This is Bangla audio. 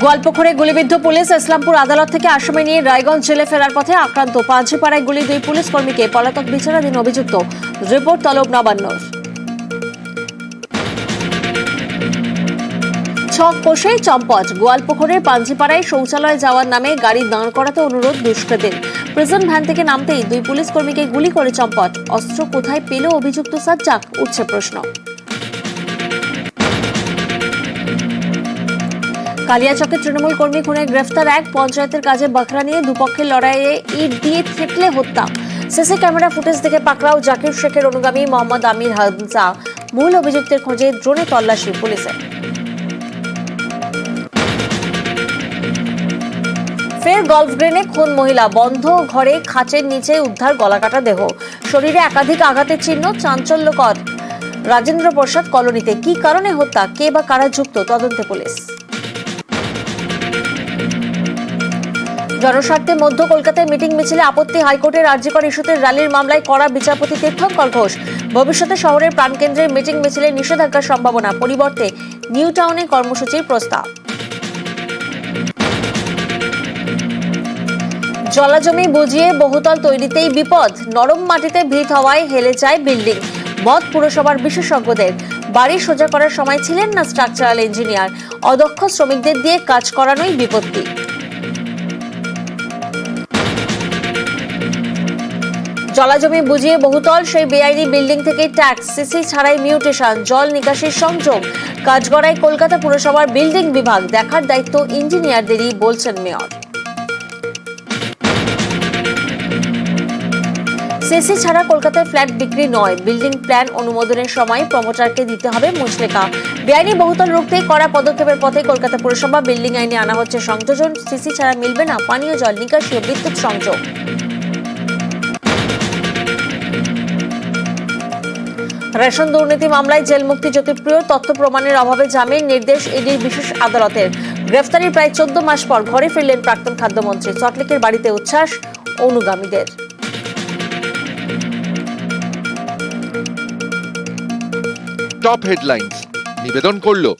গোয়ালপুকুরে গুলিবিদ্ধ পুলিশ ইসলামপুর আদালত থেকে আসামি নিয়ে রায়গঞ্জ জেলে ফেরার পথে আক্রান্ত। পাঁচিপাড়ায় গুলি দুই পুলিশ কর্মীকে, পলাতক বিচারাধীন অভিযুক্ত। রিপোর্ট তলব নবান্নর। ছক কষে চম্পট। গোয়ালপুকুরের পাঞ্জিপাড়ায় শৌচালয়ে যাওয়ার নামে গাড়ি দাঁড় করাতে অনুরোধ দুষ্কৃতীর। প্রিজন ভ্যান থেকে নামতেই দুই পুলিশ কর্মীকে গুলি করে চম্পট। অস্ত্র কোথায় পেল অভিযুক্ত সাজ্জাক, উঠছে প্রশ্ন। কালিয়াচকে তৃণমূল কর্মী খুনে গ্রেফতার এক। পঞ্চায়েতের কাজে বাখরা নিয়ে দুপক্ষের লড়াইয়ে ইট দিয়ে থেতলে হত্যা। সিসি ক্যামেরা ফুটেজ দেখে পাকড়াও জাকির শেখের অনুগামী মোহাম্মদ আমির হামজা। মূল অভিযুক্তের খোঁজে ড্রোনে তল্লাশি পুলিশের। ফের গলফ গ্রিনে খুন মহিলা। বন্ধ ঘরে খাঁচের নিচে উদ্ধার গলাকাটা দেহ। শরীরে একাধিক আঘাতের চিহ্ন। চাঞ্চল্যকর রাজেন্দ্র প্রসাদ কলোনিতে। কি কারণে হত্যা, কে বা কারা যুক্ত, তদন্তে পুলিশ। জনস্বার্থে মধ্য কলকাতায় মিটিং মিছিলে আপত্তি। হাইকোর্টের আরজিকর ইস্যুতে র্যালির মামলায় কড়া বিচারপতি তীর্থঙ্কর ঘোষ। ভবিষ্যতে শহরের প্রাণকেন্দ্রে মিটিং মিছিলে নিষেধাজ্ঞার সম্ভাবনা। পরিবর্তে নিউ টাউনে কর্মসূচির প্রস্তাব। জলাজমি বুঝিয়ে বহুতল তৈরিতেই বিপদ। নরম মাটিতে ভিত হওয়ায় হেলে যায় বিল্ডিং। মত পুরসভার বিশেষজ্ঞদের। বাড়ি সোজা করার সময় ছিলেন না স্ট্রাকচারাল ইঞ্জিনিয়ার। অদক্ষ শ্রমিকদের দিয়ে কাজ করানোই বিপত্তি। জলাজমি বুঝিয়ে বহুতল সেই বেআইনি বিল্ডিং থেকে ট্যাক্স, সিসি ছাড়াই মিউটেশন, জল নিকাশির সংযোগ। কাজ করায় কলকাতা পুরসভার বিল্ডিং বিভাগ। দেখার দায়িত্ব ইঞ্জিনিয়ারদেরই, বলছেন মেয়র। সিসি ছাড়া কলকাতায় ফ্ল্যাট বিক্রি নয়। বিল্ডিং প্ল্যান অনুমোদনের সময় প্রমোটারকে দিতে হবে মুচলেখা। বেআইনি বহুতল রুখতে কড়া পদক্ষেপের পথে কলকাতা পুরসভা। বিল্ডিং আইনে আনা হচ্ছে সংযোজন। সিসি ছাড়া মিলবে না পানীয় জল নিকাশি ও বিদ্যুৎ সংযোগ। রেশন দুর্নীতি মামলায় জেলমুক্তি জ্যোতিপ্রিয়। তথ্য প্রমাণের অভাবে জামিন। নির্দেশ ইডির বিশেষ আদালতের। গ্রেফতারির প্রায় 14 মাস পর ঘরে ফিরলেন প্রাক্তন খাদ্যমন্ত্রী। সল্টলেকের বাড়িতে উচ্ছ্বাস অনুগামীদের। টপ হেডলাইন্স নিবেদন করলো